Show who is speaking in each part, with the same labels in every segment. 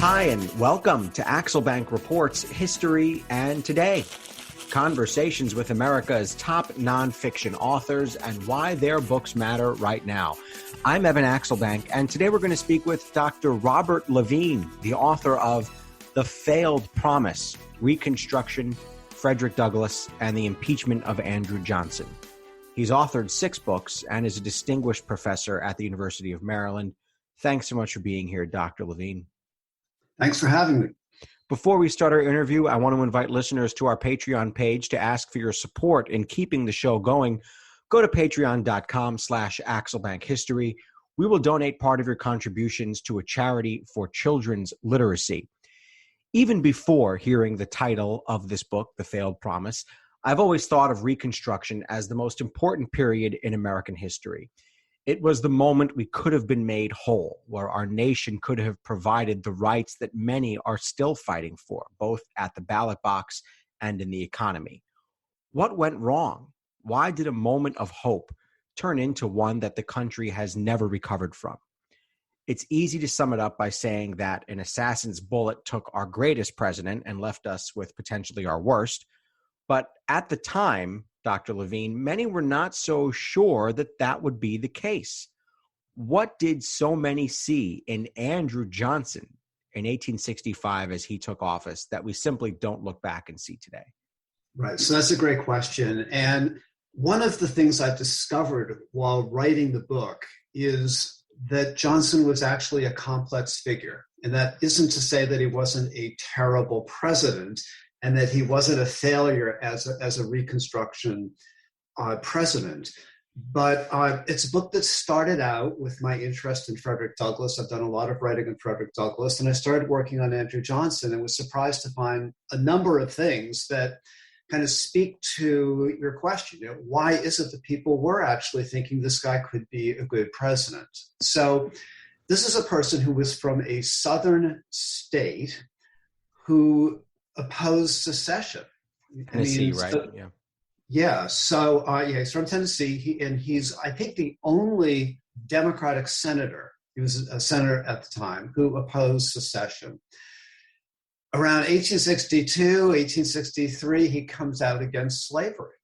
Speaker 1: Hi, and welcome to Axelbank Reports History and Today. Conversations with America's top nonfiction authors and why their books matter right now. I'm Evan Axelbank, and today we're going to speak with Dr. Robert Levine, the author of The Failed Promise, Reconstruction, Frederick Douglass, and the Impeachment of Andrew Johnson. He's authored 6 books and is a distinguished professor at the University of Maryland. Thanks so much for being here, Dr. Levine.
Speaker 2: Thanks for having me.
Speaker 1: Before we start our interview, I want to invite listeners to our Patreon page to ask for your support in keeping the show going. Go to patreon.com/AxelbankHistory. We will donate part of your contributions to a charity for children's literacy. Even before hearing the title of this book, The Failed Promise, I've always thought of Reconstruction as the most important period in American history. It was the moment we could have been made whole, where our nation could have provided the rights that many are still fighting for, both at the ballot box and in the economy. What went wrong? Why did a moment of hope turn into one that the country has never recovered from? It's easy to sum it up by saying that an assassin's bullet took our greatest president and left us with potentially our worst. But at the time, Dr. Levine, many were not so sure that that would be the case. What did so many see in Andrew Johnson in 1865 as he took office that we simply don't look back and see today?
Speaker 2: Right. So that's a great question. And one of the things I discovered while writing the book is that Johnson was actually a complex figure. And that isn't to say that he wasn't a terrible president and that he wasn't a failure as a Reconstruction president. But it's a book that started out with my interest in Frederick Douglass. I've done a lot of writing on Frederick Douglass, and I started working on Andrew Johnson and was surprised to find a number of things that kind of speak to your question. You know, why is it that people were actually thinking this guy could be a good president? So this is a person who was from a southern state who opposed secession.
Speaker 1: Tennessee, right?
Speaker 2: Yeah. So he's from Tennessee, he's, I think, the only Democratic senator, he was a senator at the time, who opposed secession. Around 1862, 1863, he comes out against slavery.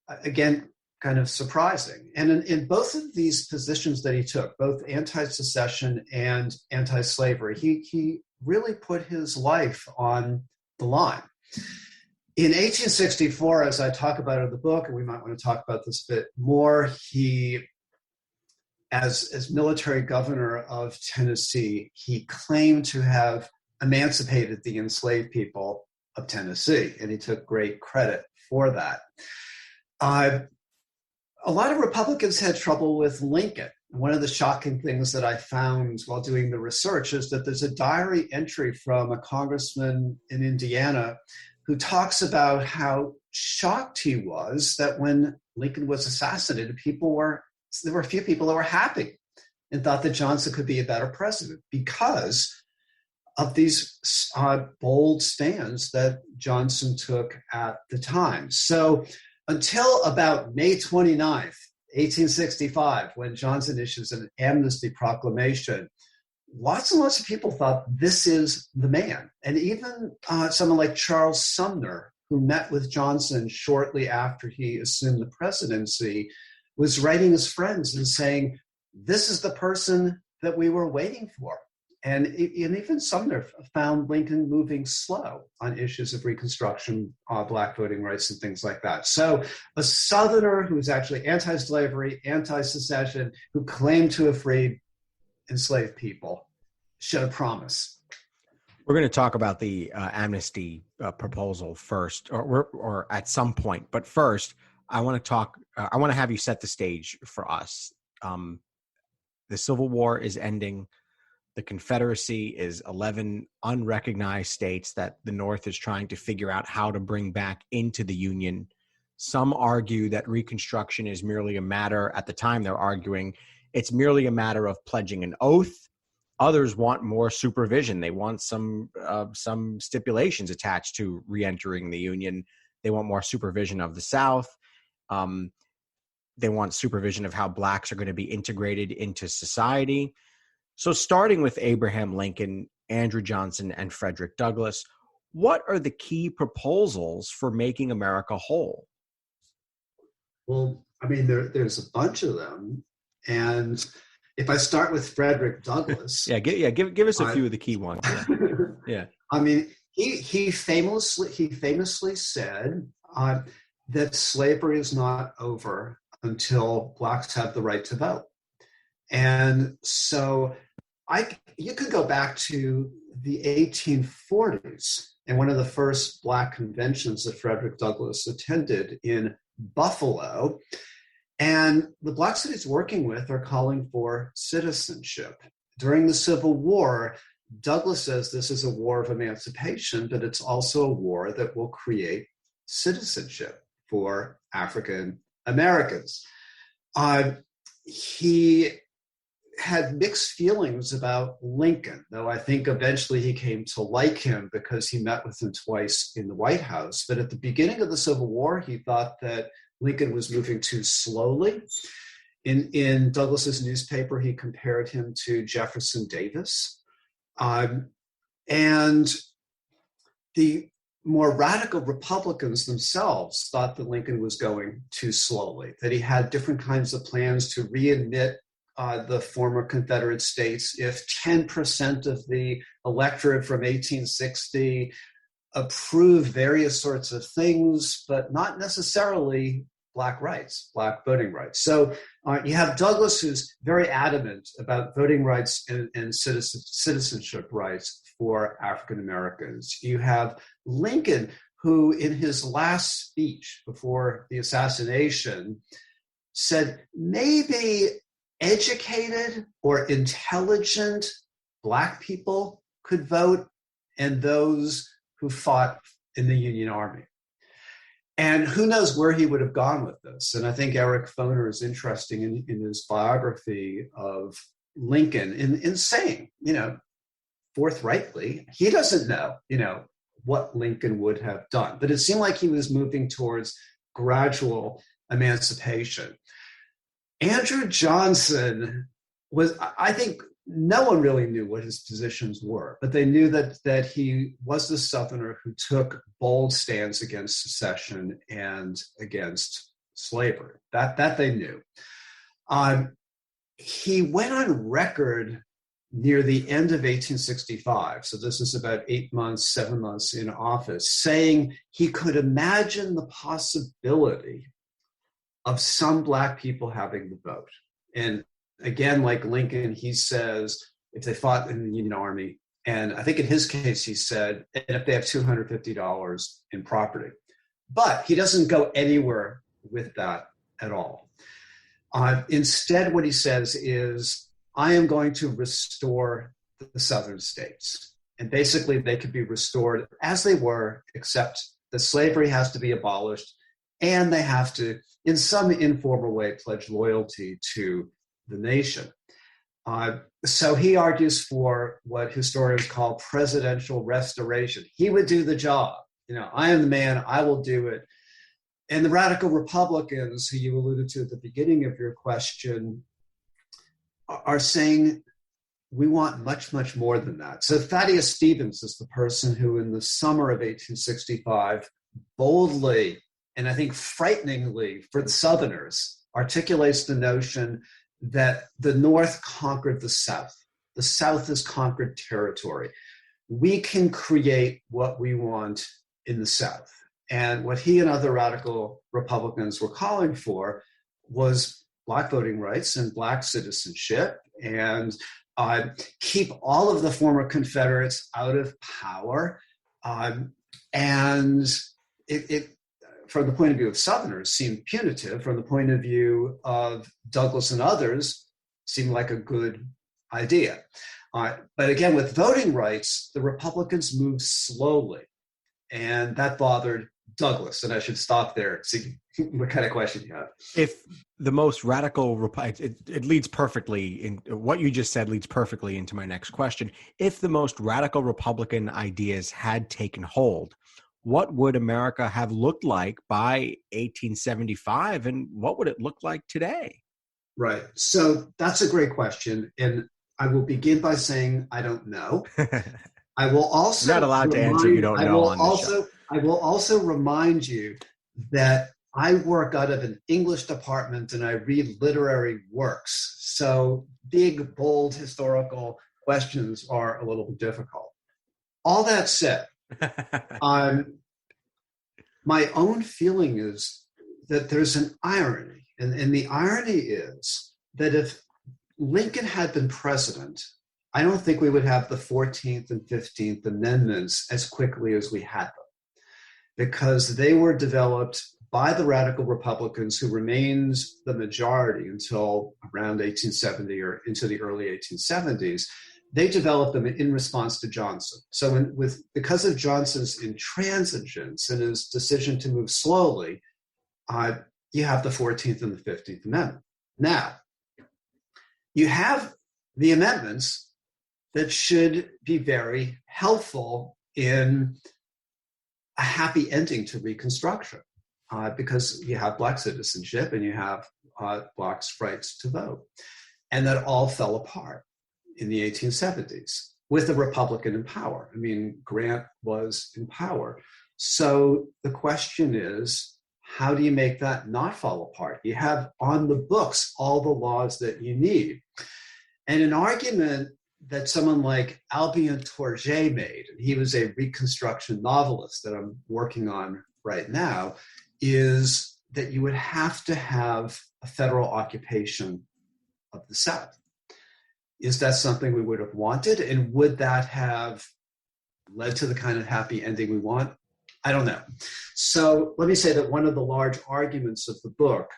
Speaker 2: Again, kind of surprising. And in both of these positions that he took, both anti-secession and anti-slavery, he really put his life on the line. In 1864, as I talk about in the book, and we might want to talk about this a bit more, he, as military governor of Tennessee, he claimed to have emancipated the enslaved people of Tennessee, and he took great credit for that. A lot of Republicans had trouble with Lincoln. One of the shocking things that I found while doing the research is that there's a diary entry from a congressman in Indiana who talks about how shocked he was that when Lincoln was assassinated, there were a few people that were happy and thought that Johnson could be a better president because of these bold stands that Johnson took at the time. So until about May 29th, 1865, when Johnson issues an amnesty proclamation, lots and lots of people thought this is the man. And even someone like Charles Sumner, who met with Johnson shortly after he assumed the presidency, was writing his friends and saying, this is the person that we were waiting for. And even Sumner found Lincoln moving slow on issues of Reconstruction, Black voting rights, and things like that. So a Southerner who was actually anti-slavery, anti-secession, who claimed to have freed enslaved people showed promise.
Speaker 1: We're going to talk about the amnesty proposal first, or at some point. But first, I want to have you set the stage for us. The Civil War is ending. The Confederacy is 11 unrecognized states that the North is trying to figure out how to bring back into the Union. Some argue that Reconstruction is merely a matter, at the time they're arguing, it's merely a matter of pledging an oath. Others want more supervision. They want some stipulations attached to reentering the Union. They want more supervision of the South. They want supervision of how blacks are going to be integrated into society. So starting with Abraham Lincoln Andrew Johnson, and Frederick Douglass. What are the key proposals for making America whole?
Speaker 2: Well, I mean, there's a bunch of them. And if I start with Frederick Douglass.
Speaker 1: Give us a few of the key ones. Yeah.
Speaker 2: I mean, he famously said that slavery is not over until blacks have the right to vote. And so you could go back to the 1840s and one of the first black conventions that Frederick Douglass attended in Buffalo. And the blacks that he's working with are calling for citizenship. During the Civil War, Douglass says this is a war of emancipation, but it's also a war that will create citizenship for African Americans. He had mixed feelings about Lincoln, though I think eventually he came to like him because he met with him twice in the White House. But at the beginning of the Civil War, he thought that Lincoln was moving too slowly. In Douglass's newspaper, he compared him to Jefferson Davis. And the more radical Republicans themselves thought that Lincoln was going too slowly, that he had different kinds of plans to readmit the former Confederate states if 10% of the electorate from 1860 approved various sorts of things, but not necessarily black rights, black voting rights. So you have Douglass, who's very adamant about voting rights and citizenship rights for African Americans. You have Lincoln, who in his last speech before the assassination said maybe educated or intelligent black people could vote and those who fought in the Union Army. And who knows where he would have gone with this. And I think Eric Foner is interesting in his biography of Lincoln in saying, forthrightly, he doesn't know, what Lincoln would have done. But it seemed like he was moving towards gradual emancipation. Andrew Johnson was, I think, no one really knew what his positions were, but they knew that he was the Southerner who took bold stands against secession and against slavery. That they knew. He went on record near the end of 1865, so this is about 7 months in office, saying he could imagine the possibility of some black people having the vote. And again, like Lincoln, he says, if they fought in the Union Army, and I think in his case, he said, and if they have $250 in property. But he doesn't go anywhere with that at all. Instead, what he says is, I am going to restore the Southern states. And basically, they could be restored as they were, except that slavery has to be abolished, and they have to, in some informal way, pledge loyalty to the nation. So he argues for what historians call presidential restoration. He would do the job. I am the man, I will do it. And the radical Republicans, who you alluded to at the beginning of your question, are saying we want much, much more than that. So Thaddeus Stevens is the person who in the summer of 1865 boldly, and I think frighteningly for the Southerners, articulates the notion that the North conquered the South. The South is conquered territory. We can create what we want in the South. And what he and other radical Republicans were calling for was black voting rights and black citizenship, and keep all of the former Confederates out of power. And it from the point of view of Southerners, seemed punitive. From the point of view of Douglass and others, seemed like a good idea. But again, with voting rights, the Republicans moved slowly, and that bothered Douglass. And I should stop there. See what kind of question you have.
Speaker 1: If the most radical, it leads perfectly in what you just said, leads perfectly into my next question. If the most radical Republican ideas had taken hold, what would America have looked like by 1875, and what would it look like today?
Speaker 2: Right. So that's a great question. And I will begin by saying I don't know. I will also
Speaker 1: You're not allowed to answer you don't know on this show.
Speaker 2: I will also remind you that I work out of an English department and I read literary works. So big, bold historical questions are a little difficult. All that said, my own feeling is that there's an irony. And the irony is that if Lincoln had been president, I don't think we would have the 14th and 15th Amendments as quickly as we had them, because they were developed by the radical Republicans, who remained the majority until around 1870 or into the early 1870s. They developed them in response to Johnson. So because of Johnson's intransigence and his decision to move slowly, you have the 14th and the 15th Amendment. Now, you have the amendments that should be very helpful in a happy ending to Reconstruction, because you have Black citizenship and you have Blacks' rights to vote. And that all fell apart in the 1870s with a Republican in power. I mean, Grant was in power. So the question is, how do you make that not fall apart? You have on the books all the laws that you need. And an argument that someone like Albion Tourget made, and he was a Reconstruction novelist that I'm working on right now, is that you would have to have a federal occupation of the South. Is that something we would have wanted? And would that have led to the kind of happy ending we want? I don't know. So let me say that one of the large arguments of the book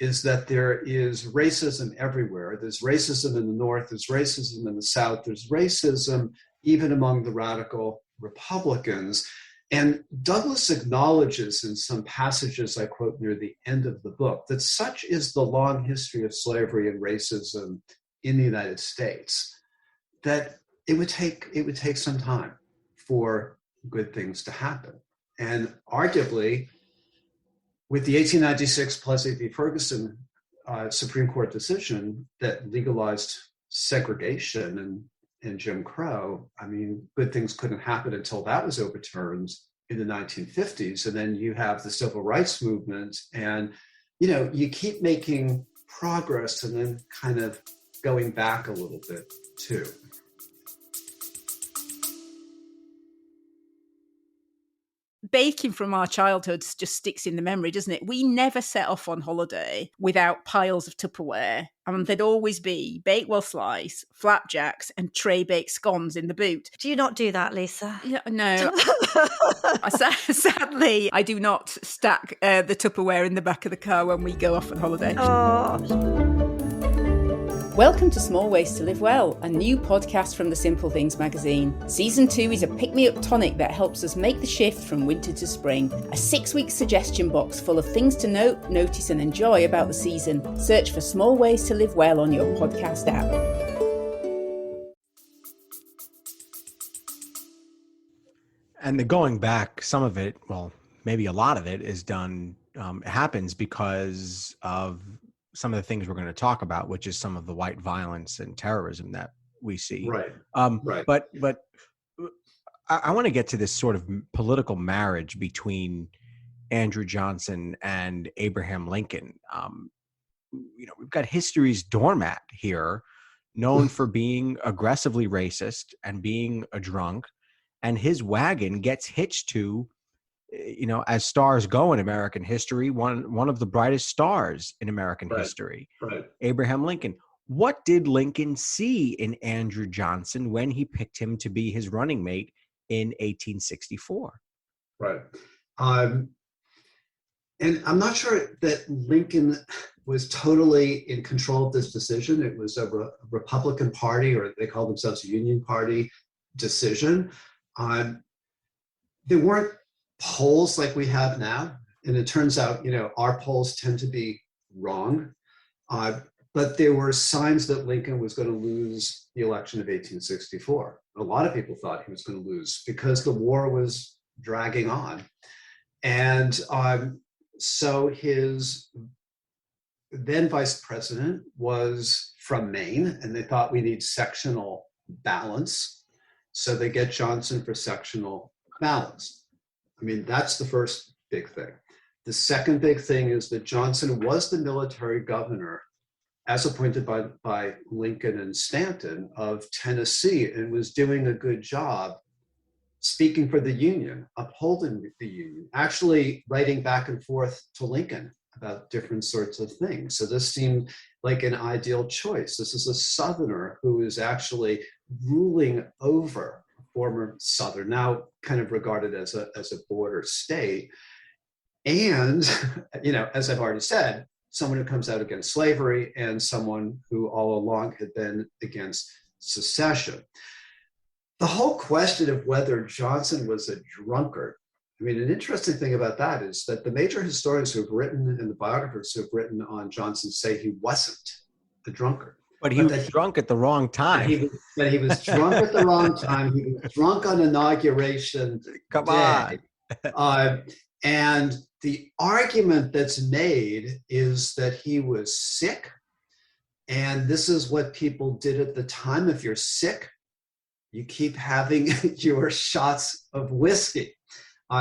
Speaker 2: is that there is racism everywhere. There's racism in the North, there's racism in the South, there's racism even among the radical Republicans. And Douglas acknowledges in some passages I quote near the end of the book that such is the long history of slavery and racism in the United States, that it would take some time for good things to happen. And arguably, with the 1896 Plessy v. Ferguson Supreme Court decision that legalized segregation and Jim Crow, I mean, good things couldn't happen until that was overturned in the 1950s. And then you have the civil rights movement, and you keep making progress and then kind of going back a little bit too.
Speaker 3: Baking from our childhoods just sticks in the memory, doesn't it? We never set off on holiday without piles of Tupperware. And there'd always be Bakewell slice, flapjacks, and tray baked scones in the boot.
Speaker 4: Do you not do that, Lisa?
Speaker 3: Yeah, no. Sadly, I do not stack the Tupperware in the back of the car when we go off on holiday.
Speaker 4: Oh.
Speaker 3: Welcome to Small Ways to Live Well, a new podcast from the Simple Things magazine. Season 2 is a pick-me-up tonic that helps us make the shift from winter to spring. A 6-week suggestion box full of things to note, notice and enjoy about the season. Search for Small Ways to Live Well on your podcast app.
Speaker 1: And the going back, some of it, well, maybe a lot of it is done, happens because of some of the things we're going to talk about, which is some of the white violence and terrorism that we see.
Speaker 2: Right.
Speaker 1: Right. But I want to get to this sort of political marriage between Andrew Johnson and Abraham Lincoln. We've got history's doormat here, known for being aggressively racist and being a drunk, and his wagon gets hitched to, as stars go in American history, one of the brightest stars in American history, Abraham Lincoln. What did Lincoln see in Andrew Johnson when he picked him to be his running mate in 1864?
Speaker 2: Right. And I'm not sure that Lincoln was totally in control of this decision. It was a Republican Party, or they called themselves Union Party, decision. There weren't polls like we have now. And it turns out, our polls tend to be wrong. But there were signs that Lincoln was going to lose the election of 1864. A lot of people thought he was going to lose because the war was dragging on. And so his then vice president, was from Maine, and they thought we need sectional balance. So they get Johnson for sectional balance. I mean, that's the first big thing. The second big thing is that Johnson was the military governor, as appointed by Lincoln and Stanton, of Tennessee, and was doing a good job speaking for the Union, upholding the Union, actually writing back and forth to Lincoln about different sorts of things. So this seemed like an ideal choice. This is a Southerner who is actually ruling over a former Southern, now kind of regarded as a border state. And, as I've already said, someone who comes out against slavery and someone who all along had been against secession. The whole question of whether Johnson was a drunkard, I mean, an interesting thing about that is that the major historians who have written and the biographers who have written on Johnson say he wasn't a drunkard.
Speaker 1: But he was drunk at the wrong time.
Speaker 2: He was drunk at the wrong time. He was drunk on inauguration
Speaker 1: Come
Speaker 2: day.
Speaker 1: on.
Speaker 2: And the argument that's made is that he was sick. And this is what people did at the time. If you're sick, you keep having your shots of whiskey.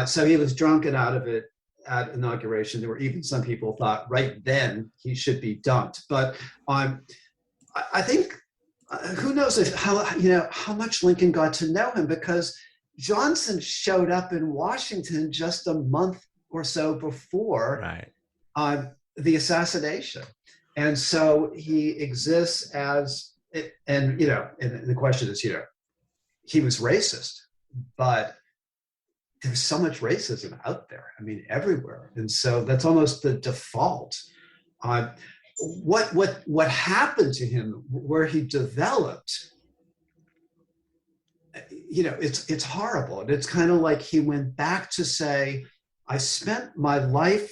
Speaker 2: So he was drunk and out of it at inauguration. There were even some people thought right then he should be dumped. But I think, who knows how much Lincoln got to know him, because Johnson showed up in Washington just a month or so before the assassination. And so he exists as, and the question is, he was racist, but there's so much racism out there. I mean, everywhere. And so that's almost the default. What happened to him, where he developed, it's horrible. And it's kind of like he went back to say, I spent my life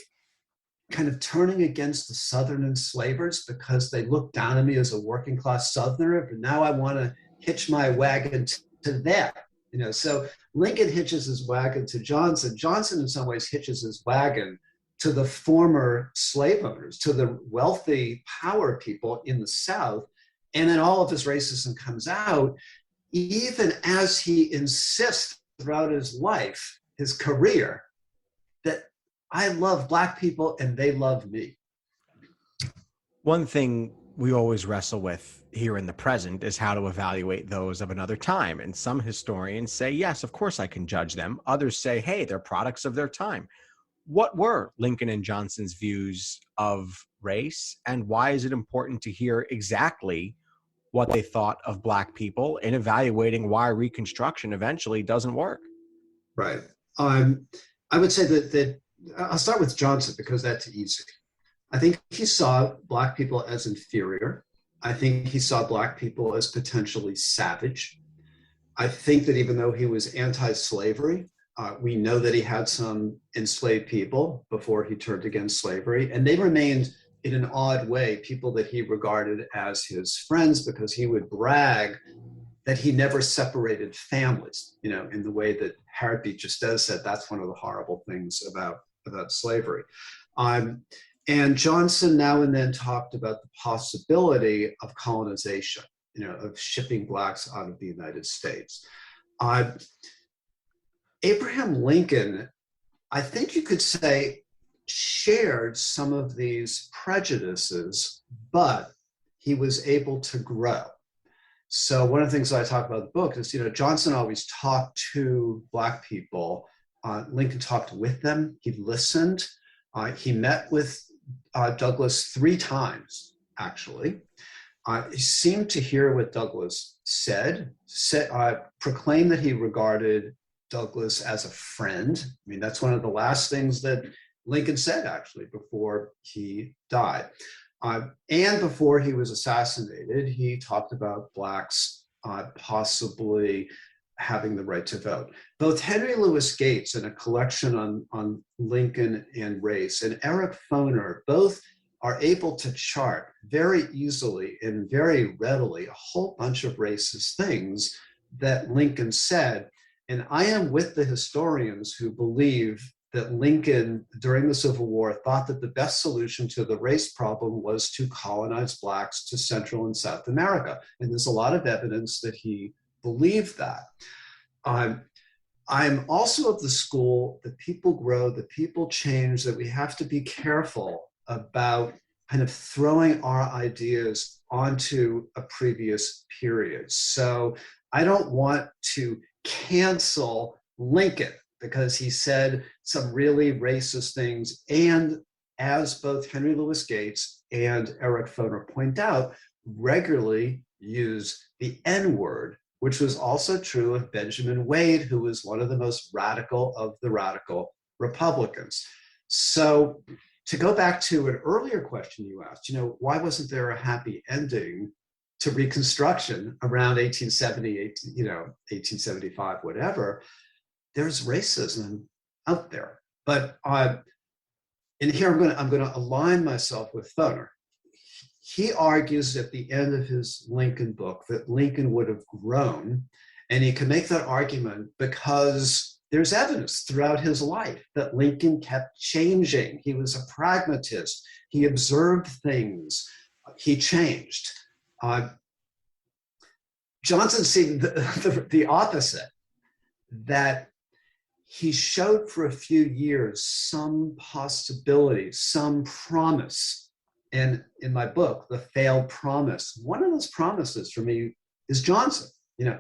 Speaker 2: kind of turning against the Southern enslavers because they looked down on me as a working class Southerner, but now I want to hitch my wagon to them. So Lincoln hitches his wagon to Johnson. Johnson in some ways hitches his wagon to the former slave owners, to the wealthy power people in the South. And then all of his racism comes out, even as he insists throughout his life, his career, that I love Black people and they love me.
Speaker 1: One thing we always wrestle with here in the present is how to evaluate those of another time. And some historians say, yes, of course I can judge them. Others say, hey, they're products of their time. What were Lincoln and Johnson's views of race, and why is it important to hear exactly what they thought of Black people in evaluating why Reconstruction eventually doesn't work?
Speaker 2: Right. I would say that I'll start with Johnson because that's easy. I think he saw Black people as inferior. I think he saw Black people as potentially savage. I think that even though he was anti-slavery, we know that he had some enslaved people before he turned against slavery, and they remained in an odd way people that he regarded as his friends, because he would brag that he never separated families, in the way that Harriet Beecher Stowe said that's one of the horrible things about slavery. And Johnson now and then talked about the possibility of colonization, of shipping Blacks out of the United States. Abraham Lincoln, I think you could say, shared some of these prejudices, but he was able to grow. So one of the things I talk about in the book is, Johnson always talked to Black people. Lincoln talked with them. He listened. He met with Douglas 3 times, actually. He seemed to hear what Douglas said, proclaimed that he regarded Douglas as a friend. I mean, that's one of the last things that Lincoln said, actually, before he died. And before he was assassinated, he talked about Blacks possibly having the right to vote. Both Henry Louis Gates, in a collection on Lincoln and race, and Eric Foner, both are able to chart very easily and very readily a whole bunch of racist things that Lincoln said. And I am with the historians who believe that Lincoln, during the Civil War, thought that the best solution to the race problem was to colonize blacks to Central and South America. And there's a lot of evidence that he believed that. I'm also of the school that people grow, that people change, that we have to be careful about kind of throwing our ideas onto a previous period. So I don't want to cancel Lincoln because he said some really racist things. And as both Henry Louis Gates and Eric Foner point out, regularly use the N-word, which was also true of Benjamin Wade, who was one of the most radical of the radical Republicans. So to go back to an earlier question you asked, why wasn't there a happy ending to Reconstruction around 1870, 1875, whatever? There's racism out there. But and here I'm going to align myself with Foner. He argues at the end of his Lincoln book that Lincoln would have grown, and he can make that argument because there's evidence throughout his life that Lincoln kept changing. He was a pragmatist. He observed things. He changed. Johnson seemed the opposite, that he showed for a few years some possibility, some promise. And in my book, The Failed Promise, one of those promises for me is Johnson.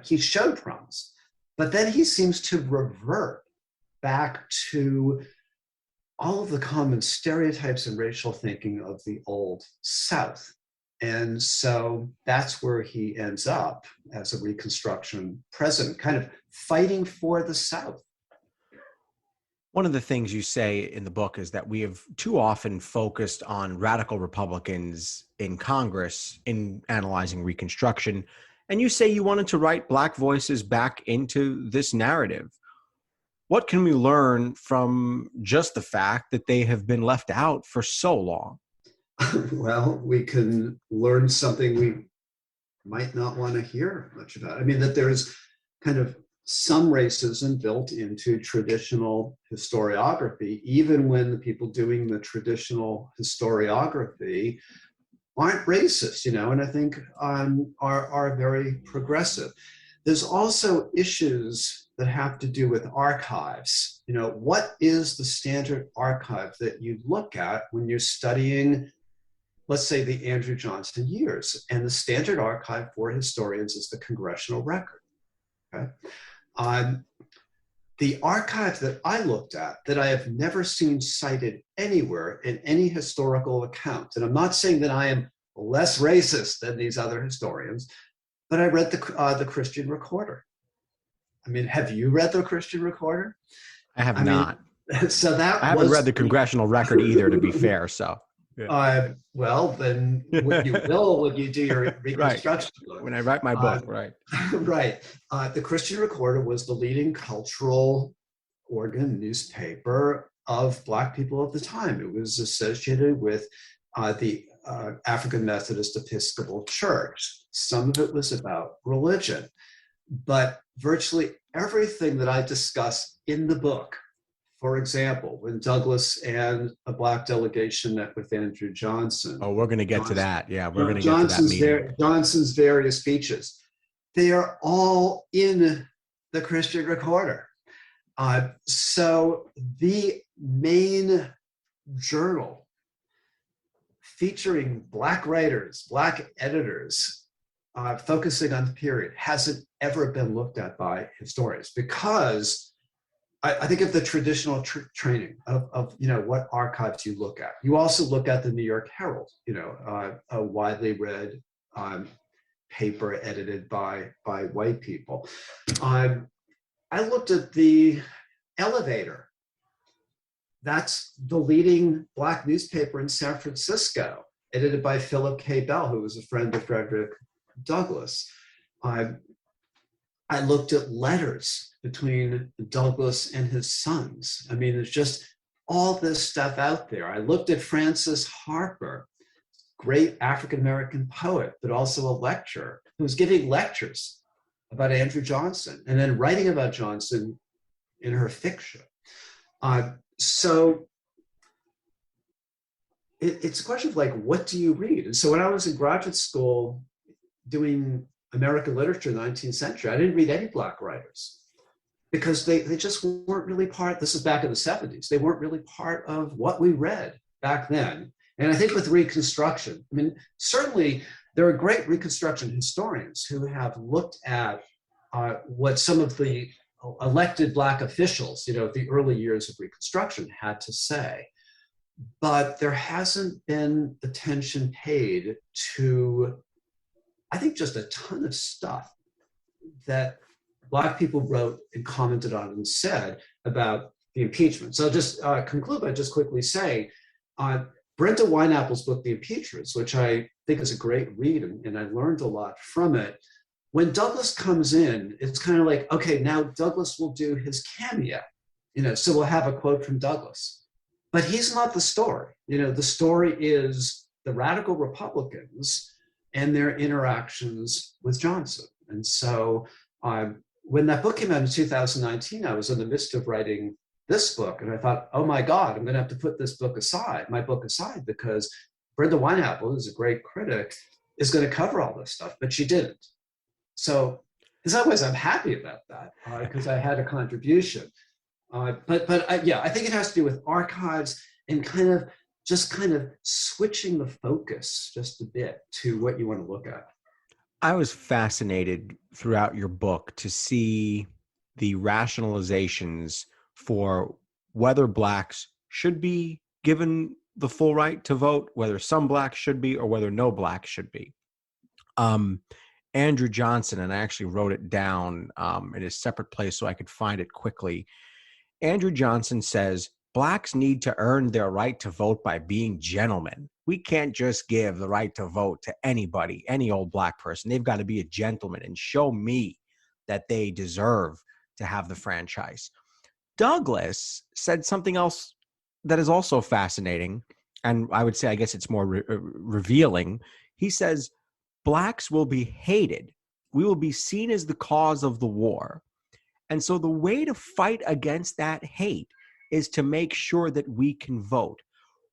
Speaker 2: He showed promise, but then he seems to revert back to all of the common stereotypes and racial thinking of the old South. And so that's where he ends up as a Reconstruction president, kind of fighting for the South.
Speaker 1: One of the things you say in the book is that we have too often focused on radical Republicans in Congress in analyzing Reconstruction. And you say you wanted to write Black voices back into this narrative. What can we learn from just the fact that they have been left out for so long?
Speaker 2: Well, we can learn something we might not want to hear much about. I mean, that there's kind of some racism built into traditional historiography, even when the people doing the traditional historiography aren't racist, and I think are very progressive. There's also issues that have to do with archives. What is the standard archive that you look at when you're studying, let's say, the Andrew Johnson years? And the standard archive for historians is the Congressional Record. Okay? The archive that I looked at, that I have never seen cited anywhere in any historical account, and I'm not saying that I am less racist than these other historians, but I read the Christian Recorder. I mean, have you read the Christian Recorder?
Speaker 1: I have not.
Speaker 2: So that
Speaker 1: I haven't read the Congressional Record either, to be fair. So. Yeah.
Speaker 2: Well, then what you will when you do your Reconstruction book.
Speaker 1: When I write my book, right.
Speaker 2: Right. The Christian Recorder was the leading cultural organ newspaper of Black people at the time. It was associated with the African Methodist Episcopal Church. Some of it was about religion. But virtually everything that I discuss in the book, for example, when Douglas and a Black delegation met with Andrew Johnson.
Speaker 1: Oh, we're going to get to that. Yeah, we're going to get to that meeting.
Speaker 2: Johnson's various speeches, they are all in the Christian Recorder. So the main journal featuring Black writers, Black editors, focusing on the period hasn't ever been looked at by historians because I think of the traditional training of what archives you look at. You also look at the New York Herald, a widely read paper edited by white people. I looked at the Elevator. That's the leading Black newspaper in San Francisco, edited by Philip K. Bell, who was a friend of Frederick Douglass. I looked at letters between Douglass and his sons. I mean, there's just all this stuff out there. I looked at Francis Harper, great African-American poet, but also a lecturer, who was giving lectures about Andrew Johnson and then writing about Johnson in her fiction. So it's a question of like, what do you read? And so when I was in graduate school doing American literature in the 19th century, I didn't read any Black writers because they just weren't really part, this is back in the 70s, they weren't really part of what we read back then. And I think with Reconstruction, I mean, certainly there are great Reconstruction historians who have looked at what some of the elected Black officials, of the early years of Reconstruction had to say. But there hasn't been attention paid to, I think, just a ton of stuff that Black people wrote and commented on and said about the impeachment. So I'll just conclude by just quickly saying, Brenda Wineapple's book, The Impeachments, which I think is a great read, and I learned a lot from it. When Douglas comes in, it's kind of like, okay, now Douglas will do his cameo, so we'll have a quote from Douglas. But he's not the story. The story is the radical Republicans and their interactions with Johnson. And so when that book came out in 2019, I was in the midst of writing this book. And I thought, oh my God, I'm going to have to put my book aside, because Brenda Wineapple, who's a great critic, is going to cover all this stuff, but she didn't. So in some ways, I'm happy about that because I had a contribution. But I think it has to do with archives and kind of switching the focus just a bit to what you want to look at.
Speaker 1: I was fascinated throughout your book to see the rationalizations for whether Blacks should be given the full right to vote, whether some Blacks should be, or whether no Blacks should be. Andrew Johnson, and I actually wrote it down in a separate place so I could find it quickly. Andrew Johnson says, Blacks need to earn their right to vote by being gentlemen. We can't just give the right to vote to anybody, any old Black person. They've got to be a gentleman and show me that they deserve to have the franchise. Douglas said something else that is also fascinating, and I would say, I guess it's more revealing. He says, Blacks will be hated. We will be seen as the cause of the war. And so the way to fight against that hate is to make sure that we can vote.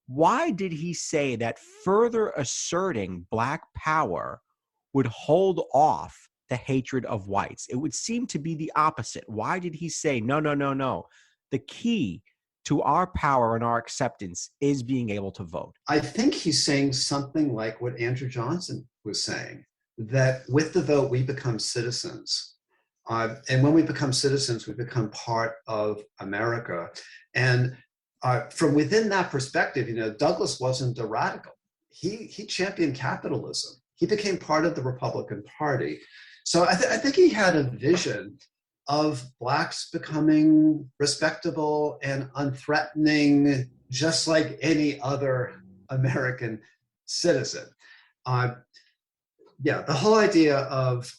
Speaker 1: Why did he say that further asserting Black power would hold off the hatred of whites? It would seem to be the opposite. Why did he say, no? The key to our power and our acceptance is being able to vote?
Speaker 2: I think he's saying something like what Andrew Johnson was saying, that with the vote, we become citizens. And when we become citizens, we become part of America. And from within that perspective, Douglas wasn't a radical. He championed capitalism. He became part of the Republican Party. So I think he had a vision of Blacks becoming respectable and unthreatening, just like any other American citizen. The whole idea of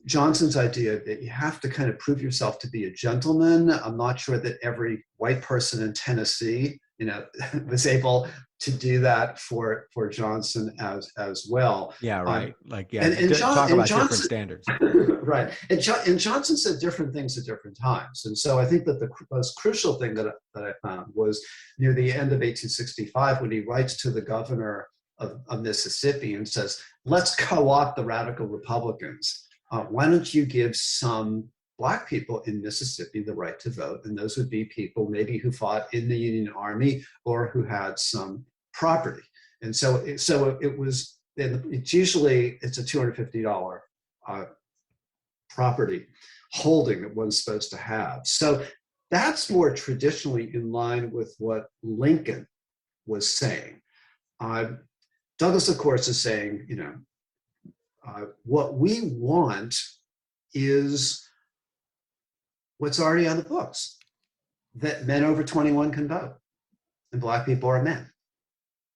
Speaker 2: Johnson's idea that you have to kind of prove yourself to be a gentleman. I'm not sure that every white person in Tennessee, was able to do that for Johnson as well.
Speaker 1: Yeah, right.
Speaker 2: Talk
Speaker 1: about different standards.
Speaker 2: Right. And Johnson said different things at different times. And so I think that the most crucial thing that I found was near the end of 1865 when he writes to the governor of Mississippi and says, let's co-opt the radical Republicans. Why don't you give some Black people in Mississippi the right to vote? And those would be people maybe who fought in the Union Army or who had some property. And so it was, it's usually, it's a $250 property holding that one's supposed to have. So that's more traditionally in line with what Lincoln was saying. Douglas, of course, is saying, what we want is what's already on the books, that men over 21 can vote and Black people are men.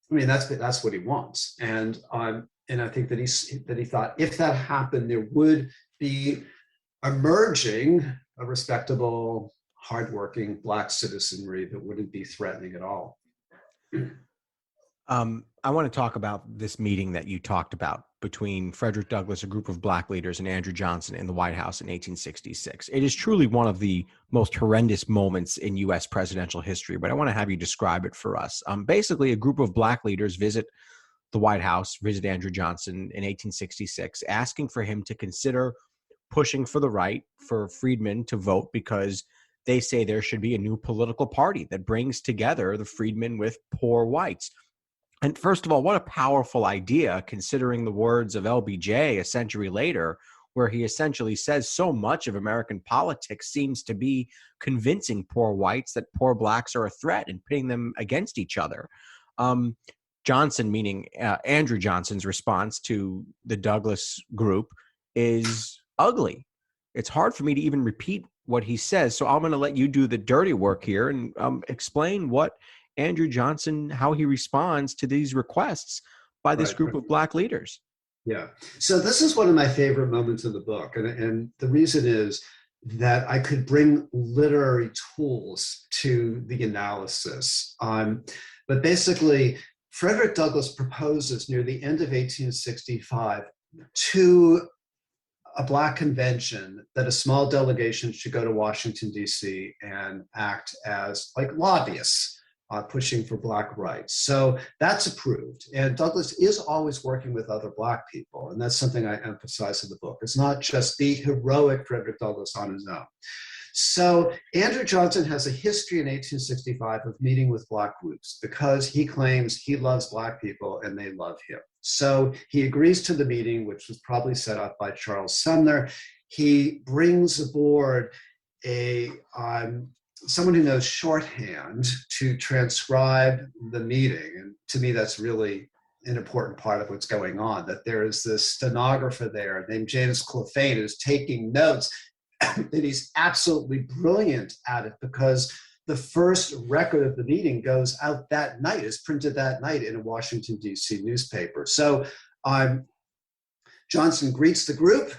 Speaker 2: I mean, that's what he wants. And I think that he thought if that happened, there would be emerging a respectable, hardworking Black citizenry that wouldn't be threatening at all.
Speaker 1: I want to talk about this meeting that you talked about between Frederick Douglass, a group of black leaders, and Andrew Johnson in the White House in 1866. It is truly one of the most horrendous moments in U.S. presidential history, but I want to have you describe it for us. Basically, a group of black leaders visit the White House, visit Andrew Johnson in 1866, asking for him to consider pushing for the right for freedmen to vote because they say there should be a new political party that brings together the freedmen with poor whites. And first of all, what a powerful idea, considering the words of LBJ a century later, where he essentially says so much of American politics seems to be convincing poor whites that poor blacks are a threat and pitting them against each other. Johnson, meaning Andrew Johnson's response to the Douglass group is ugly. It's hard for me to even repeat what he says. So I'm going to let you do the dirty work here and explain what Andrew Johnson, how he responds to these requests by this group of black leaders.
Speaker 2: Yeah. So this is one of my favorite moments in the book. And the reason is that I could bring literary tools to the analysis. But basically, Frederick Douglass proposes near the end of 1865 to a black convention that a small delegation should go to Washington, D.C. and act as like lobbyists. Pushing for black rights. So that's approved. And Douglass is always working with other black people. And that's something I emphasize in the book. It's not just the heroic Frederick Douglass on his own. So Andrew Johnson has a history in 1865 of meeting with black groups because he claims he loves black people and they love him. So he agrees to the meeting, which was probably set up by Charles Sumner. He brings aboard someone who knows shorthand to transcribe the meeting. And to me, that's really an important part of what's going on, that there is this stenographer there named James Clefane who's taking notes, and he's absolutely brilliant at it because the first record of the meeting goes out that night, is printed that night in a Washington, D.C. newspaper. So Johnson greets the group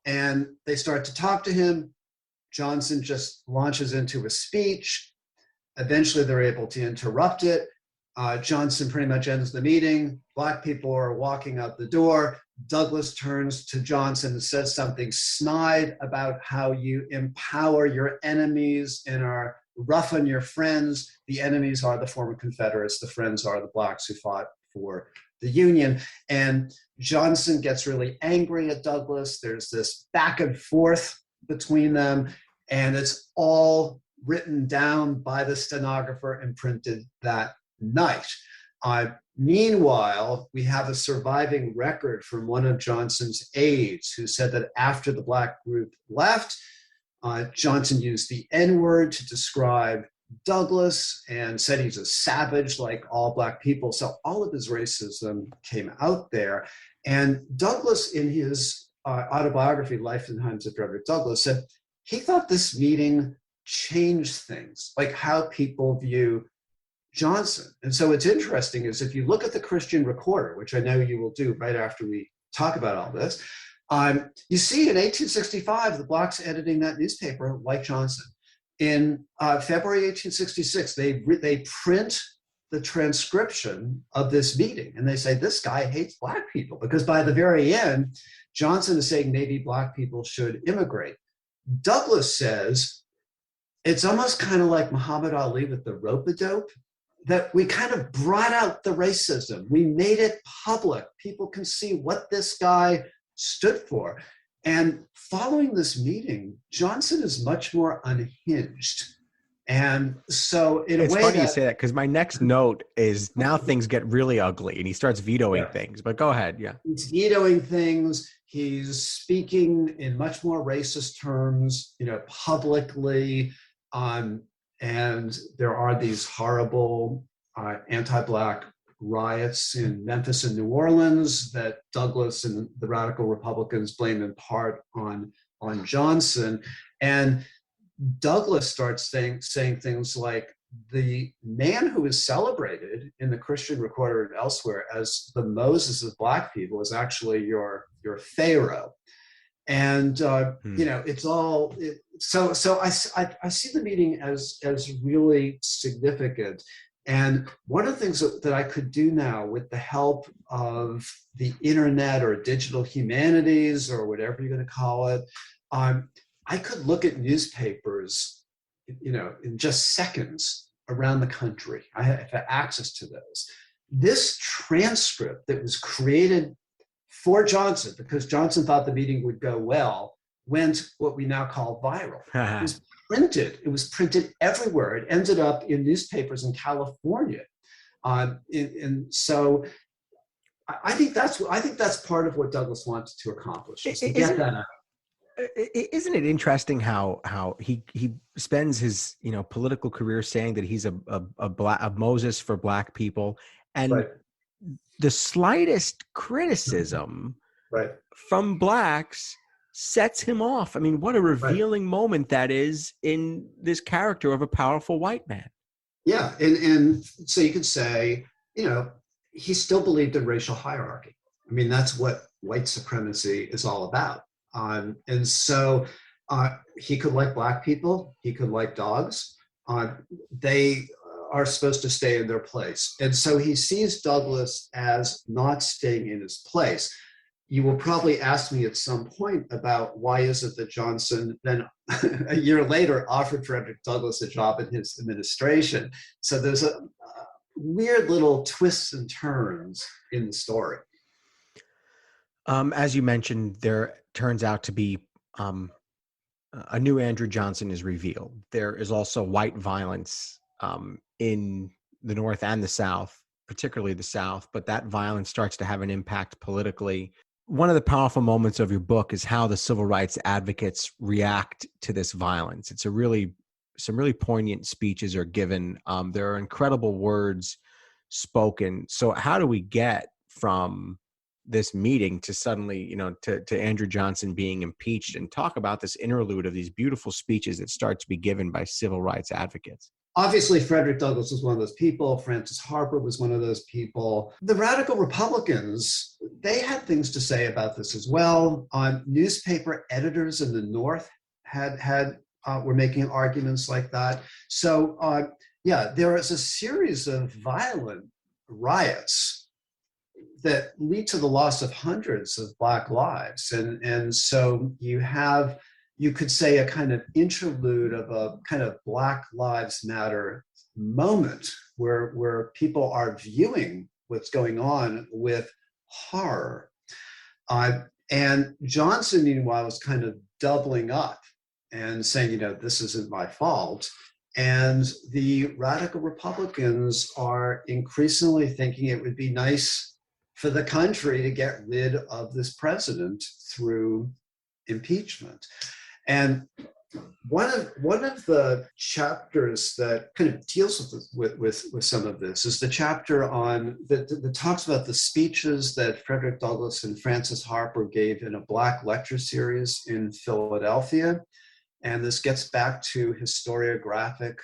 Speaker 2: and they start to talk to him. Johnson just launches into a speech. Eventually, they're able to interrupt it. Johnson pretty much ends the meeting. Black people are walking out the door. Douglass turns to Johnson and says something snide about how you empower your enemies and are rough on your friends. The enemies are the former Confederates. The friends are the blacks who fought for the Union. And Johnson gets really angry at Douglass. There's this back and forth between them. And it's all written down by the stenographer and printed that night. Meanwhile, we have a surviving record from one of Johnson's aides who said that after the black group left, Johnson used the N-word to describe Douglass and said he's a savage like all black people. So all of his racism came out there. And Douglass, in his autobiography, Life and Times of Frederick Douglass, said he thought this meeting changed things, like how people view Johnson. And so what's interesting is if you look at the Christian Recorder, which I know you will do right after we talk about all this, you see in 1865, the blacks editing that newspaper like Johnson. In February 1866, they print the transcription of this meeting. And they say, this guy hates black people, because by the very end, Johnson is saying maybe black people should immigrate. Douglass says, it's almost kind of like Muhammad Ali with the rope-a-dope, that we kind of brought out the racism. We made it public. People can see what this guy stood for. And following this meeting, Johnson is much more unhinged. And so in a way,
Speaker 1: it's funny you say that, because my next note is now things get really ugly and he starts vetoing things, but go ahead. Yeah.
Speaker 2: He's vetoing things. He's speaking in much more racist terms, publicly. And there are these horrible anti-black riots in Memphis and New Orleans that Douglass and the radical Republicans blame in part on Johnson. And Douglass starts saying things like, the man who is celebrated in the Christian Recorder and elsewhere as the Moses of black people is actually your Pharaoh. And it's all so I see the meeting as really significant. And one of the things that I could do now with the help of the internet or digital humanities or whatever you're going to call it, I could look at newspapers, in just seconds around the country. I have access to those. This transcript that was created for Johnson, because Johnson thought the meeting would go well, went what we now call viral. It was printed. It was printed everywhere. It ended up in newspapers in California, and so I think that's part of what Douglass wanted to accomplish. Is to get that out.
Speaker 1: Isn't it interesting how he spends his political career saying that he's a Moses for Black people, and
Speaker 2: Right.
Speaker 1: the slightest criticism
Speaker 2: Right.
Speaker 1: from Blacks sets him off. I mean, what a revealing moment that is in this character of a powerful white man.
Speaker 2: Yeah, and so you could say, he still believed in racial hierarchy. I mean, that's what white supremacy is all about. And so he could like Black people, he could like dogs. They are supposed to stay in their place. And so he sees Douglass as not staying in his place. You will probably ask me at some point about why is it that Johnson then a year later offered Frederick Douglass a job in his administration. So there's a weird little twists and turns in the story.
Speaker 1: As you mentioned, there turns out to be a new Andrew Johnson is revealed. There is also white violence in the North and the South, particularly the South, but that violence starts to have an impact politically. One of the powerful moments of your book is how the civil rights advocates react to this violence. It's some really poignant speeches are given. There are incredible words spoken. So how do we get from this meeting to suddenly, to Andrew Johnson being impeached, and talk about this interlude of these beautiful speeches that start to be given by civil rights advocates?
Speaker 2: Obviously, Frederick Douglass was one of those people. Francis Harper was one of those people. The radical Republicans, they had things to say about this as well. Newspaper editors in the North were making arguments like that. So, there is a series of violent riots that lead to the loss of hundreds of Black lives. And so you could say a kind of interlude of a kind of Black Lives Matter moment where people are viewing what's going on with horror. And Johnson, meanwhile, was kind of doubling up and saying, this isn't my fault. And the radical Republicans are increasingly thinking it would be nice for the country to get rid of this president through impeachment. And one of the chapters that kind of deals with some of this is the chapter on that talks about the speeches that Frederick Douglass and Francis Harper gave in a Black lecture series in Philadelphia. And this gets back to historiographic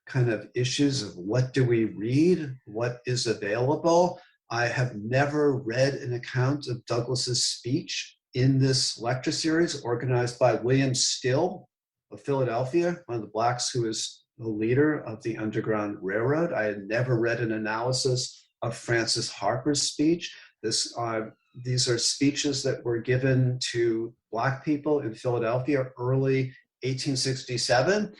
Speaker 2: kind of issues of what do we read, what is available. I have never read an account of Douglass's speech in this lecture series organized by William Still of Philadelphia, one of the Blacks who is the leader of the Underground Railroad. I had never read an analysis of Francis Harper's speech. These are speeches that were given to Black people in Philadelphia early 1867.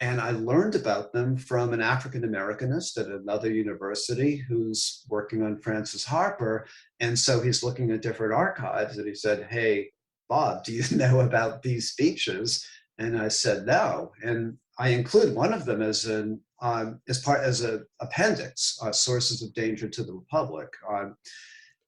Speaker 2: And I learned about them from an African-Americanist at another university who's working on Francis Harper. And so he's looking at different archives and he said, "Hey, Bob, do you know about these speeches?" And I said, "No." And I include one of them as an appendix, Sources of Danger to the Republic,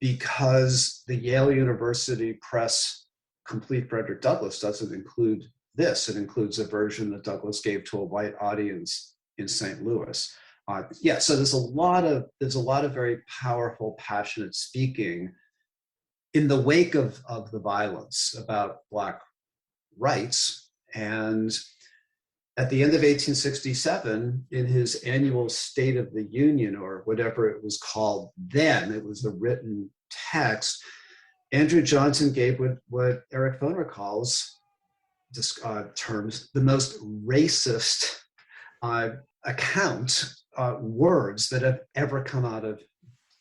Speaker 2: because the Yale University Press Complete Frederick Douglass doesn't include this. It includes a version that Douglass gave to a white audience in St. Louis. So there's a lot of very powerful, passionate speaking in the wake of the violence about Black rights. And at the end of 1867, in his annual State of the Union, or whatever it was called then, it was a written text, Andrew Johnson gave what Eric Foner calls terms the most racist account words that have ever come out of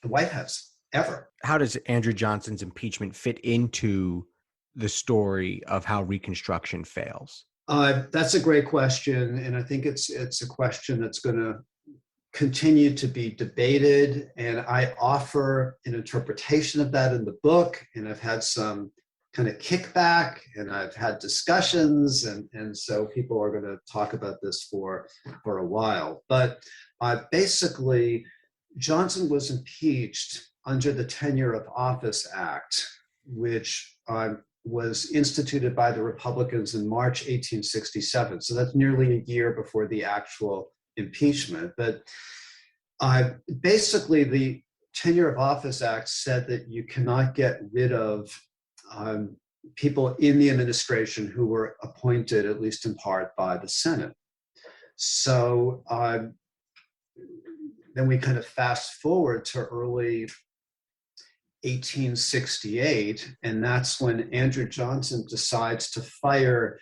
Speaker 2: the White House, ever.
Speaker 1: How does Andrew Johnson's impeachment fit into the story of how Reconstruction fails?
Speaker 2: That's a great question, and I think it's a question that's going to continue to be debated, and I offer an interpretation of that in the book, and I've had some kind of kickback, and I've had discussions, and so people are going to talk about this for a while. But basically, Johnson was impeached under the Tenure of Office Act, which was instituted by the Republicans in March 1867. So that's nearly a year before the actual impeachment. But basically, the Tenure of Office Act said that you cannot get rid of people in the administration who were appointed, at least in part, by the Senate. So then we kind of fast forward to early 1868, and that's when Andrew Johnson decides to fire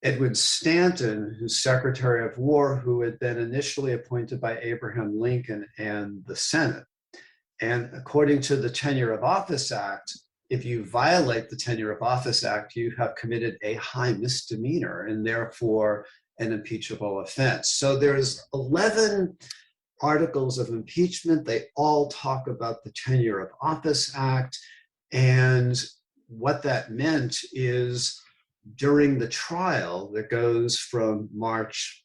Speaker 2: Edwin Stanton, who's Secretary of War, who had been initially appointed by Abraham Lincoln and the Senate. And according to the Tenure of Office Act, if you violate the Tenure of Office Act, you have committed a high misdemeanor and therefore an impeachable offense. So there's 11 articles of impeachment. They all talk about the Tenure of Office Act. And what that meant is during the trial that goes from March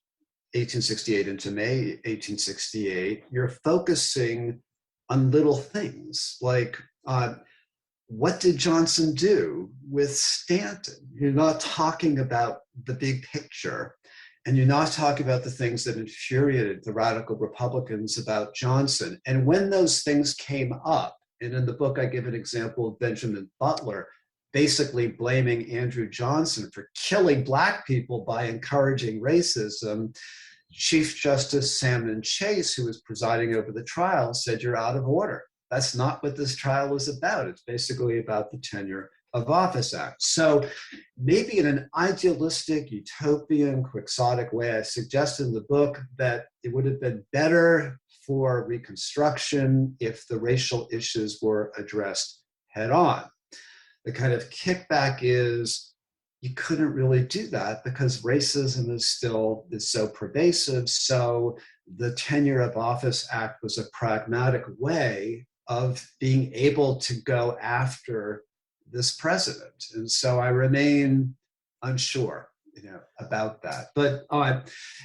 Speaker 2: 1868 into May 1868, you're focusing on little things like what did Johnson do with Stanton? You're not talking about the big picture, and you're not talking about the things that infuriated the radical Republicans about Johnson. And when those things came up, and in the book I give an example of Benjamin Butler basically blaming Andrew Johnson for killing Black people by encouraging racism, Chief Justice Salmon Chase, who was presiding over the trial, said, "You're out of order. That's not what this trial is about. It's basically about the Tenure of Office Act." So maybe in an idealistic, utopian, quixotic way, I suggest in the book that it would have been better for Reconstruction if the racial issues were addressed head on. The kind of kickback is you couldn't really do that because racism is so pervasive. So the Tenure of Office Act was a pragmatic way of being able to go after this president. And so I remain unsure, about that. But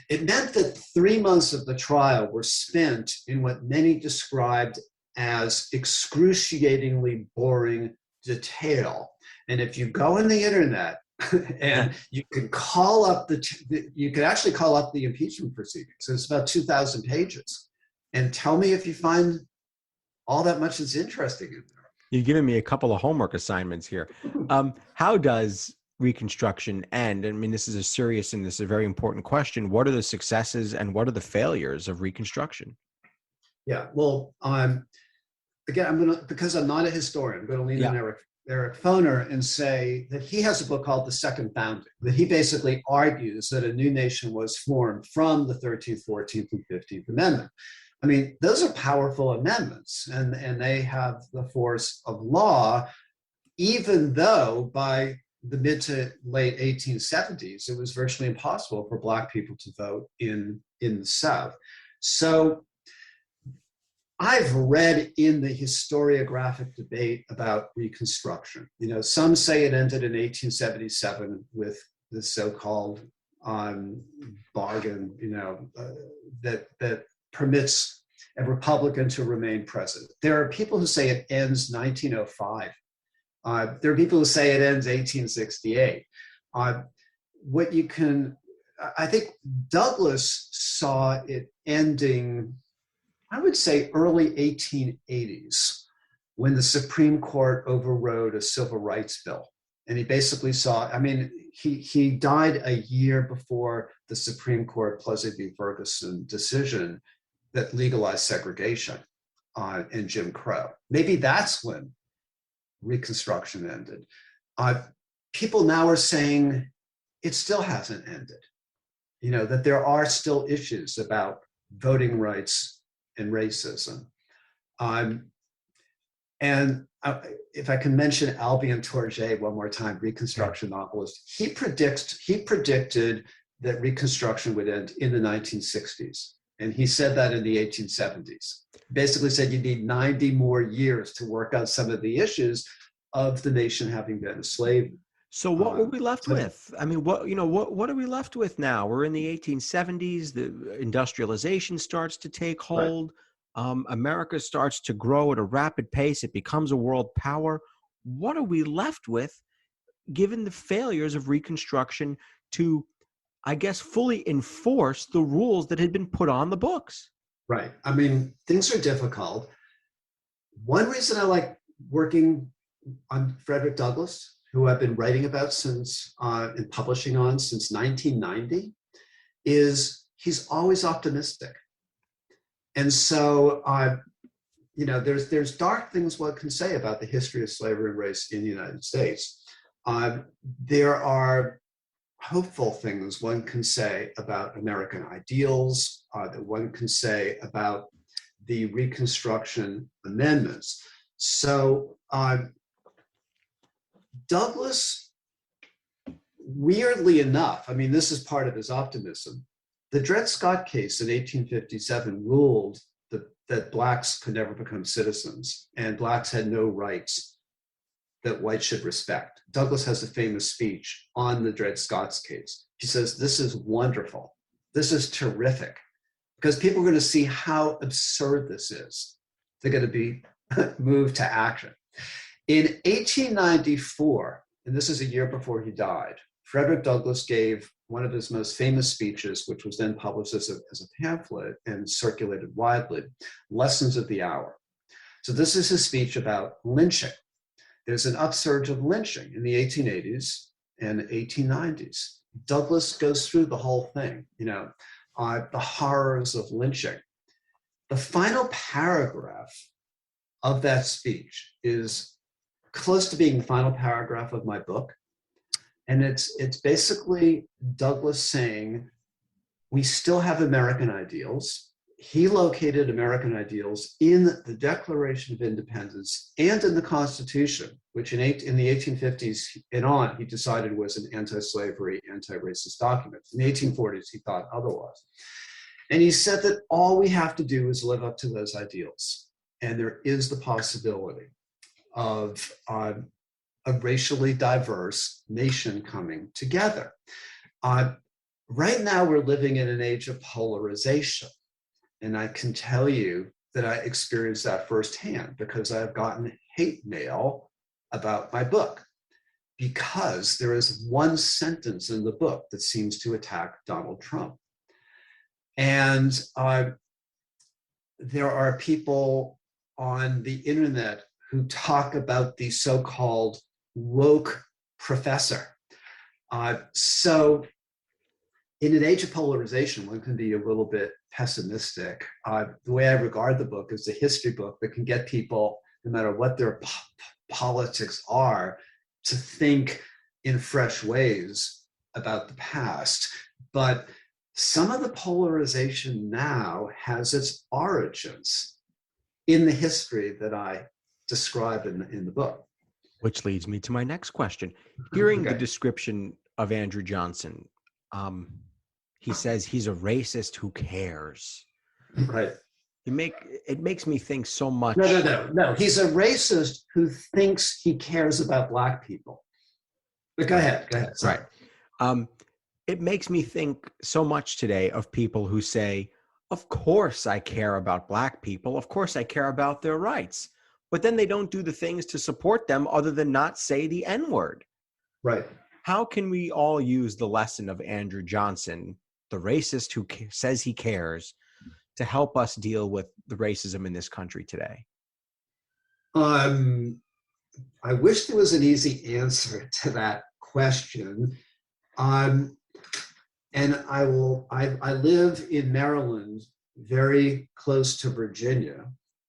Speaker 2: it meant that 3 months of the trial were spent in what many described as excruciatingly boring detail. And if you go on the internet and you can call up you can actually call up the impeachment proceedings. So it's about 2,000 pages. And tell me if you find all that much that's interesting in there.
Speaker 1: You've given me a couple of homework assignments here. How does Reconstruction end? I mean, this is a serious and this is a very important question. What are the successes and what are the failures of Reconstruction?
Speaker 2: Yeah, well, again, because I'm not a historian, I'm going to lean on Eric Foner and say that he has a book called The Second Founding, that he basically argues that a new nation was formed from the 13th, 14th, and 15th Amendment. I mean, those are powerful amendments, and they have the force of law, even though by the mid to late 1870s, it was virtually impossible for Black people to vote in the South. So I've read in the historiographic debate about Reconstruction. Some say it ended in 1877 with the so-called bargain, that permits a Republican to remain president. There are people who say it ends 1905. There are people who say it ends 1868. I think Douglas saw it ending, I would say, early 1880s, when the Supreme Court overrode a civil rights bill. And he basically he died a year before the Supreme Court Plessy v. Ferguson decision that legalized segregation and Jim Crow. Maybe that's when Reconstruction ended. People now are saying it still hasn't ended. That there are still issues about voting rights and racism. And if I can mention Albion Tourget one more time, Reconstruction novelist, he predicted that Reconstruction would end in the 1960s. And he said that in the 1870s. Basically said you need 90 more years to work out some of the issues of the nation having been a slave.
Speaker 1: So what were we left with? I mean, what are we left with now? We're in the 1870s. The industrialization starts to take hold. Right. America starts to grow at a rapid pace. It becomes a world power. What are we left with, given the failures of Reconstruction to, I guess, fully enforce the rules that had been put on the books?
Speaker 2: Right. I mean, things are difficult. One reason I like working on Frederick Douglass, who I've been writing about since and publishing on since 1990, is he's always optimistic. And so, there's dark things one can say about the history of slavery and race in the United States. There are hopeful things one can say about American ideals, that one can say about the Reconstruction amendments. So Douglass, weirdly enough, I mean, this is part of his optimism. The Dred Scott case in 1857 ruled that blacks could never become citizens and blacks had no rights that whites should respect. Douglass has a famous speech on the Dred Scott's case. He says, this is wonderful. This is terrific, because people are going to see how absurd this is. They're going to be moved to action. In 1894, and this is a year before he died, Frederick Douglass gave one of his most famous speeches, which was then published as a pamphlet and circulated widely, Lessons of the Hour. So this is his speech about lynching. There's an upsurge of lynching in the 1880s and 1890s. Douglass goes through the whole thing, the horrors of lynching. The final paragraph of that speech is close to being the final paragraph of my book. And it's basically Douglass saying, we still have American ideals. He located American ideals in the Declaration of Independence and in the Constitution, which in the 1850s and on, he decided was an anti-slavery, anti-racist document. In the 1840s, he thought otherwise. And he said that all we have to do is live up to those ideals. And there is the possibility of a racially diverse nation coming together. Right now, we're living in an age of polarization. And I can tell you that I experienced that firsthand because I've gotten hate mail about my book, because there is one sentence in the book that seems to attack Donald Trump. And there are people on the internet who talk about the so-called woke professor. So in an age of polarization, one can be a little bit pessimistic. The way I regard the book is a history book that can get people, no matter what their politics are, to think in fresh ways about the past. But some of the polarization now has its origins in the history that I describe in the book.
Speaker 1: Which leads me to my next question. Hearing the description of Andrew Johnson, he says he's a racist who cares.
Speaker 2: Right.
Speaker 1: It makes me think so much.
Speaker 2: No. He's a racist who thinks he cares about Black people. But go ahead.
Speaker 1: Sorry. Right. It makes me think so much today of people who say, of course I care about Black people. Of course I care about their rights. But then they don't do the things to support them other than not say the N-word.
Speaker 2: Right.
Speaker 1: How can we all use the lesson of Andrew Johnson, the racist who says he cares, to help us deal with the racism in this country today?
Speaker 2: I wish there was an easy answer to that question. And I live in Maryland, very close to Virginia.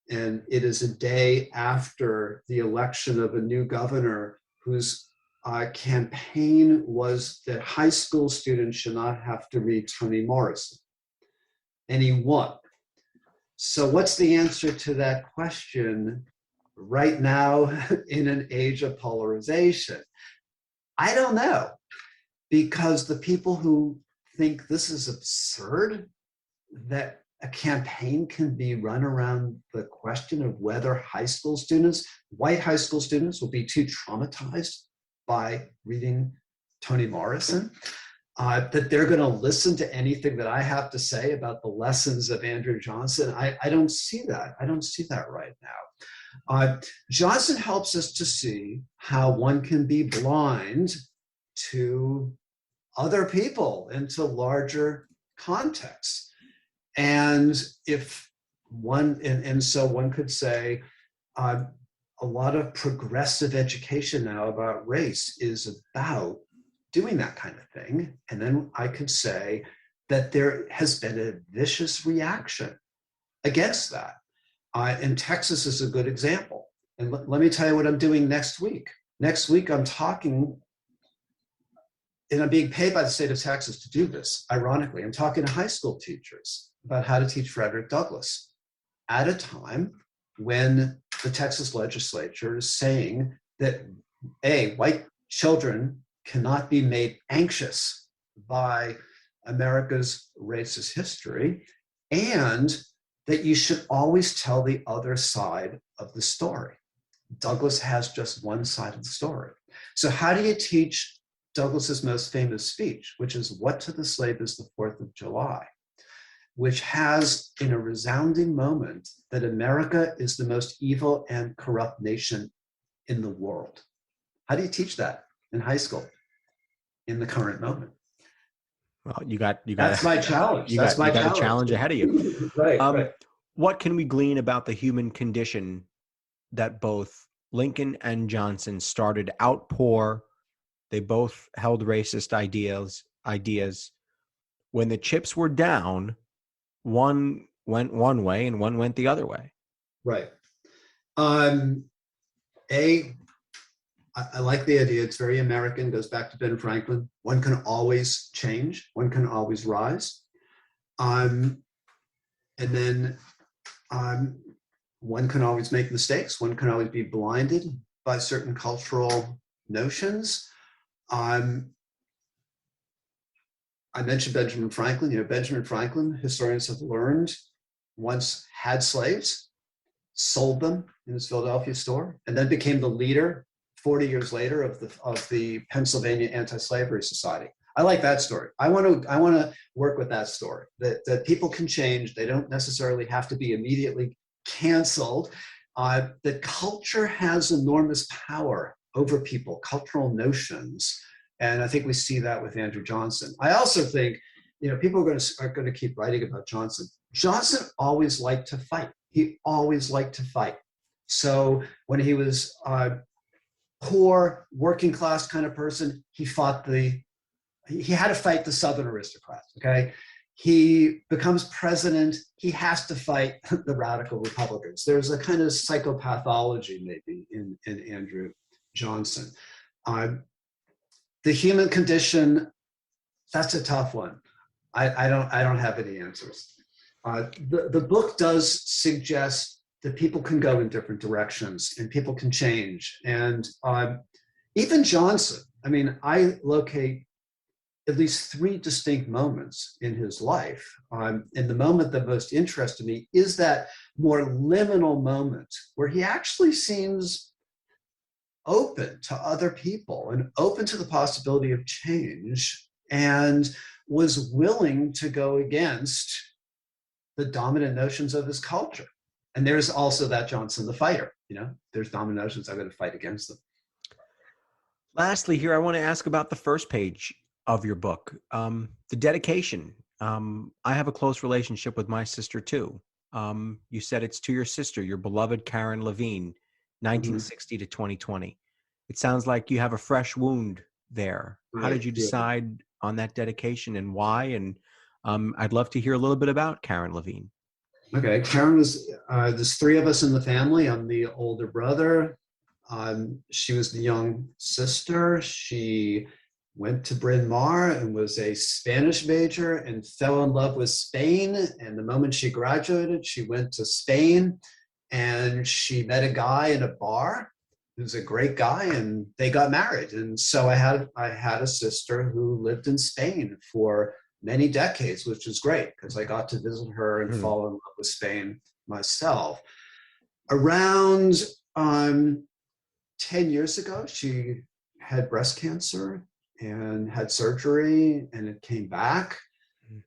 Speaker 2: And it is a day after the election of a new governor whose campaign was that high school students should not have to read Toni Morrison. and he won. So what's the answer to that question right now in an age of polarization? I don't know, because the people who think this is absurd, that a campaign can be run around the question of whether high school students, white high school students, will be too traumatized by reading Toni Morrison, that they're going to listen to anything that I have to say about the lessons of Andrew Johnson. I don't see that. I don't see that right now. Johnson helps us to see how one can be blind to other people and to larger contexts. And if one, and so one could say, a lot of progressive education now about race is about doing that kind of thing. And then I could say that there has been a vicious reaction against that. And Texas is a good example. And let me tell you what I'm doing next week. Next week, I'm talking, and I'm being paid by the state of Texas to do this, ironically. I'm talking to high school teachers about how to teach Frederick Douglass at a time when the Texas legislature is saying that, white children cannot be made anxious by America's racist history, and that you should always tell the other side of the story. Douglass has just one side of the story. So how do you teach Douglass's most famous speech, which is, "What to the slave is the 4th of July," which has in a resounding moment that America is the most evil and corrupt nation in the world? How do you teach that in high school in the current moment?
Speaker 1: Well, you got
Speaker 2: that's my challenge.
Speaker 1: You got a challenge ahead of you.
Speaker 2: Right.
Speaker 1: What can we glean about the human condition that both Lincoln and Johnson started out poor? They both held racist ideas. When the chips were down, one went one way and one went the other way.
Speaker 2: Right. I like the idea. It's very American, goes back to Ben Franklin. One can always change. One can always rise. And then one can always make mistakes. One can always be blinded by certain cultural notions. I mentioned Benjamin Franklin. Benjamin Franklin, historians have learned, once had slaves, sold them in his Philadelphia store, and then became the leader 40 years later of the Pennsylvania Anti-Slavery Society. I like that story. I want to work with that story, that people can change. They don't necessarily have to be immediately canceled. That culture has enormous power over people, cultural notions. And I think we see that with Andrew Johnson. I also think, people are going to keep writing about Johnson. Johnson always liked to fight. He always liked to fight. So when he was poor, working class kind of person, he had to fight the Southern aristocrats, okay? He becomes president, he has to fight the radical Republicans. There's a kind of psychopathology maybe in Andrew Johnson. The human condition, that's a tough one. I don't have any answers. The book does suggest that people can go in different directions and people can change. And even Johnson, I locate at least 3 distinct moments in his life. And the moment that most interested me is that more liminal moment where he actually seems open to other people and open to the possibility of change, and was willing to go against the dominant notions of his culture. And there's also that Johnson the fighter, there's dominant notions, I'm going to fight against them.
Speaker 1: Lastly here, I want to ask about the first page of your book, the dedication. I have a close relationship with my sister too. You said it's to your sister, your beloved Karen Levine, 1960 to 2020. It sounds like you have a fresh wound there.
Speaker 2: Right.
Speaker 1: How did you decide on that dedication and why? And I'd love to hear a little bit about Karen Levine.
Speaker 2: Okay, Karen was, there's 3 of us in the family. I'm the older brother. She was the young sister. She went to Bryn Mawr and was a Spanish major and fell in love with Spain. And the moment she graduated, she went to Spain and she met a guy in a bar who's a great guy, and they got married. And so I had a sister who lived in Spain for many decades, which was great because I got to visit her and fall in love with Spain myself. Around 10 years ago, she had breast cancer and had surgery, and it came back.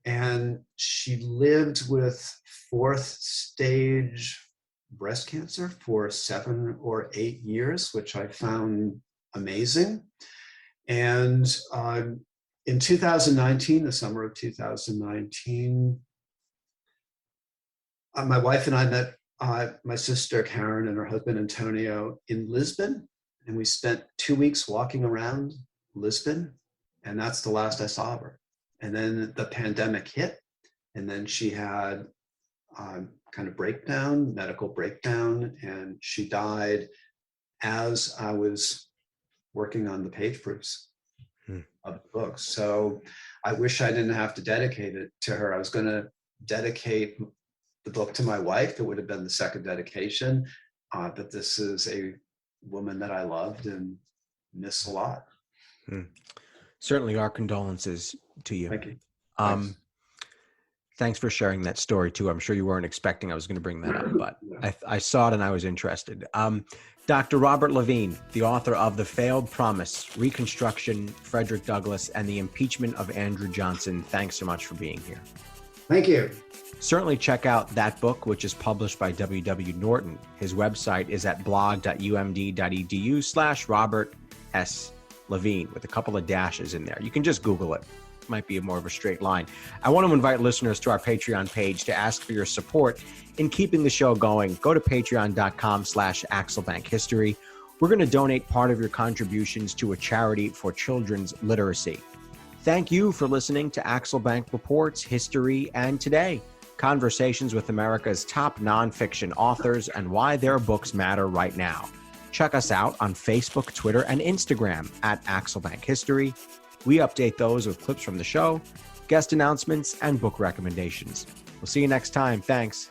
Speaker 2: And she lived with 4th stage breast cancer for 7 or 8 years, which I found amazing. And in 2019, the summer of 2019, my wife and I met my sister Karen and her husband Antonio in Lisbon, and we spent 2 weeks walking around Lisbon, and that's the last I saw of her. And then the pandemic hit, and then she had kind of medical breakdown, and she died as I was working on the page proofs of the book. So I wish I didn't have to dedicate it to her. I was going to dedicate the book to my wife. It would have been the second dedication, but this is a woman that I loved and miss a lot.
Speaker 1: Certainly our condolences to you.
Speaker 2: Thank you.
Speaker 1: Thanks for sharing that story too. I'm sure you weren't expecting I was going to bring that up, but I saw it and I was interested. Dr. Robert Levine, the author of The Failed Promise, Reconstruction, Frederick Douglass, and the Impeachment of Andrew Johnson. Thanks so much for being here.
Speaker 2: Thank you.
Speaker 1: Certainly check out that book, which is published by W.W. Norton. His website is at blog.umd.edu/Robert S. Levine with a couple of dashes in there. You can just Google it. Might be more of a straight line. I want to invite listeners to our Patreon page to ask for your support in keeping the show going. Go to patreon.com/AxelBankHistory. We're going to donate part of your contributions to a charity for children's literacy. Thank you for listening to Axel Bank Reports, History, and Today. Conversations with America's top nonfiction authors and why their books matter right now. Check us out on Facebook, Twitter, and Instagram at Axel Bank History. We update those with clips from the show, guest announcements, and book recommendations. We'll see you next time. Thanks.